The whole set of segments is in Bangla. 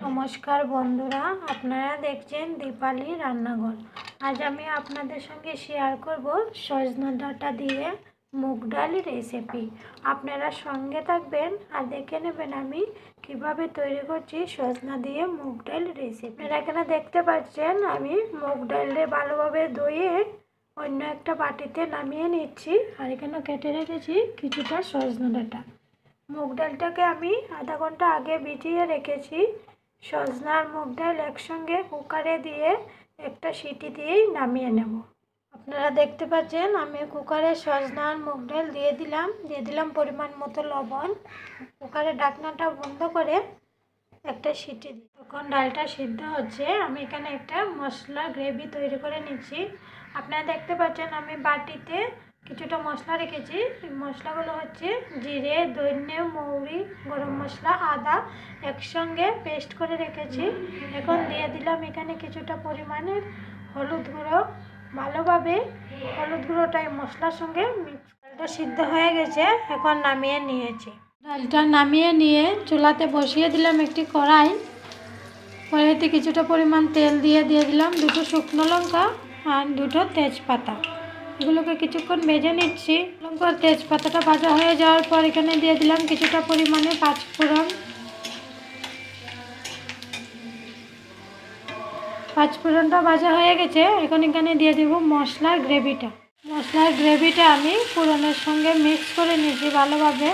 নমস্কার বন্ধুরা, আপনারা দেখছেন দীপালি রান্নাঘর। আজ আমি আপনাদের সঙ্গে শেয়ার করব সজনা ডাঁটা দিয়ে মুগ ডাল রেসিপি। আপনারা সঙ্গে থাকবেন আর দেখে নেবেন আমি কিভাবে তৈরি করছি সজনা দিয়ে মুগ ডাল রেসিপি। আপনারা এখানে দেখতে পাচ্ছেন আমি মুগ ডালটা ভালোভাবে ধুয়ে অন্য একটা বাটিতে নামিয়ে নিচ্ছি, আর এখানে কেটে রেখেছি কিছুটা সজনা ডাঁটা। মুগ ডালটাকে আমি আধা ঘন্টা আগে ভিজিয়ে রেখেছি। সজনা আর মুগ ডাল একসঙ্গে কুকারে দিয়ে একটা সিটি দিয়েই নামিয়ে নেব। আপনারা দেখতে পাচ্ছেন আমি কুকারে সজনা আর মুগ ডাল দিয়ে দিলাম পরিমাণ মতো লবণ। কুকারের ঢাকনাটা বন্ধ করে একটা সিটি দিই। তখন ডালটা সিদ্ধ হচ্ছে, আমি এখানে একটা মশলা গ্রেভি তৈরি করে নিচ্ছি। আপনারা দেখতে পাচ্ছেন আমি বাটিতে কিছুটা মশলা রেখেছি। মশলাগুলো হচ্ছে জিরে, ধনে, মৌরি, গরম মশলা, আদা একসঙ্গে পেস্ট করে রেখেছি। এখন দিয়ে দিলাম এখানে কিছুটা পরিমাণের হলুদ গুঁড়ো। ভালোভাবে হলুদ গুঁড়োটা মশলার সঙ্গে মিক্স। ডালটা সিদ্ধ হয়ে গেছে, এখন নামিয়ে নিয়েছি। ডালটা নামিয়ে নিয়ে চুলাতে বসিয়ে দিলাম একটি কড়াই। কড়াইতে কিছুটা পরিমাণ তেল দিয়ে দিলাম দুটো শুকনো লঙ্কা আর দুটো তেজপাতা। এগুলোকে কিছুক্ষণ ভেজে নিচ্ছি। লঙ্কা আর তেজপাতাটা ভাজা হয়ে যাওয়ার পর এখানে দিয়ে দিলাম কিছুটা পরিমাণে পাঁচফোড়ন। পাঁচফোড়নটা ভাজা হয়ে গেছে, এখন এখানে দিয়ে দেবো মশলার গ্রেভিটা আমি ফোড়নের সঙ্গে মিক্স করে নিয়েছি ভালোভাবে।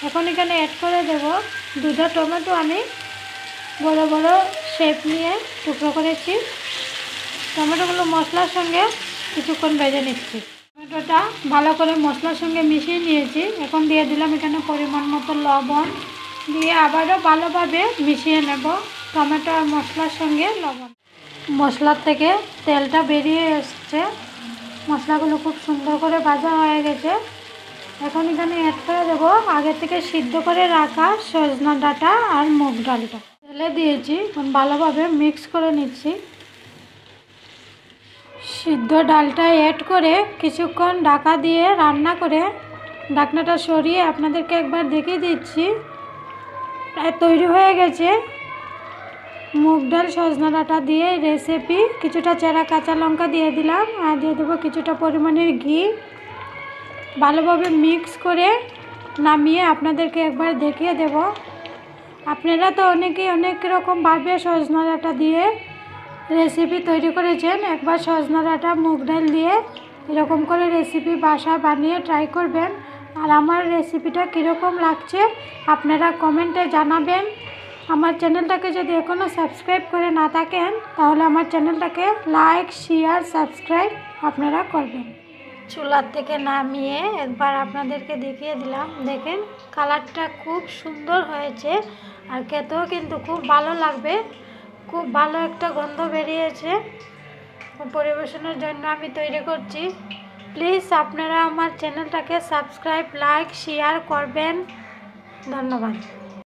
এখন এখানে অ্যাড করে দেব দুটো টমেটো, আমি বড় বড় শেপ নিয়ে টুকরো করেছি। টমেটোগুলো মশলার সঙ্গে কিছুক্ষণ ভেজে নিচ্ছি। টমেটোটা ভালো করে মশলার সঙ্গে মিশিয়ে নিয়েছি। এখন দিয়ে দিলাম এখানে পরিমাণ মতো লবণ, দিয়ে আবারও ভালোভাবে মিশিয়ে নেব টমেটো আর মশলার সঙ্গে লবণ। মশলার থেকে তেলটা বেরিয়ে এসছে, মশলাগুলো খুব সুন্দর করে ভাজা হয়ে গেছে। এখন এখানে অ্যাড করে দেবো আগে থেকে সিদ্ধ করে রাখা সজনা ডাঁটা আর মুগ ডালটা তেলে দিয়েছি। এখন ভালোভাবে মিক্স করে নিচ্ছি। সিদ্ধ ডালটা অ্যাড করে কিছুক্ষণ ঢাকা দিয়ে রান্না করে ঢাকনাটা সরিয়ে আপনাদেরকে একবার দেখিয়ে দিচ্ছি। প্রায় তৈরি হয়ে গেছে মুগ ডাল সজনা ডাঁটা দিয়ে রেসিপি। কিছুটা চেরা কাঁচা লঙ্কা দিয়ে দিলাম আর দিয়ে দেবো কিছুটা পরিমাণের ঘি। ভালোভাবে মিক্স করে নামিয়ে আপনাদেরকে একবার দেখিয়ে দেব। আপনারা তো অনেকেই অনেক রকমভাবে সজনা ডাঁটা দিয়ে রেসিপি তৈরি করেছেন। একবার সজনা ডাঁটা মুগ ডাল দিয়ে এরকম করে রেসিপি বাসায় বানিয়ে ট্রাই করবেন। আর আমার রেসিপিটা কীরকম লাগছে আপনারা কমেন্টে জানাবেন। আমার চ্যানেলটাকে যদি এখনও সাবস্ক্রাইব করে না থাকেন তাহলে আমার চ্যানেলটাকে লাইক, শেয়ার, সাবস্ক্রাইব আপনারা করবেন। চুলার থেকে নামিয়ে একবার আপনাদেরকে দেখিয়ে দিলাম। দেখেন কালারটা খুব সুন্দর হয়েছে আর খেতেও কিন্তু খুব ভালো লাগবে। খুব ভালো একটা গন্ধ বেরিয়েছে। পরিবেশনের জন্য আমি তৈরি করছি। প্লিজ আপনারা আমার চ্যানেলটাকে সাবস্ক্রাইব, লাইক, শেয়ার করবেন। ধন্যবাদ।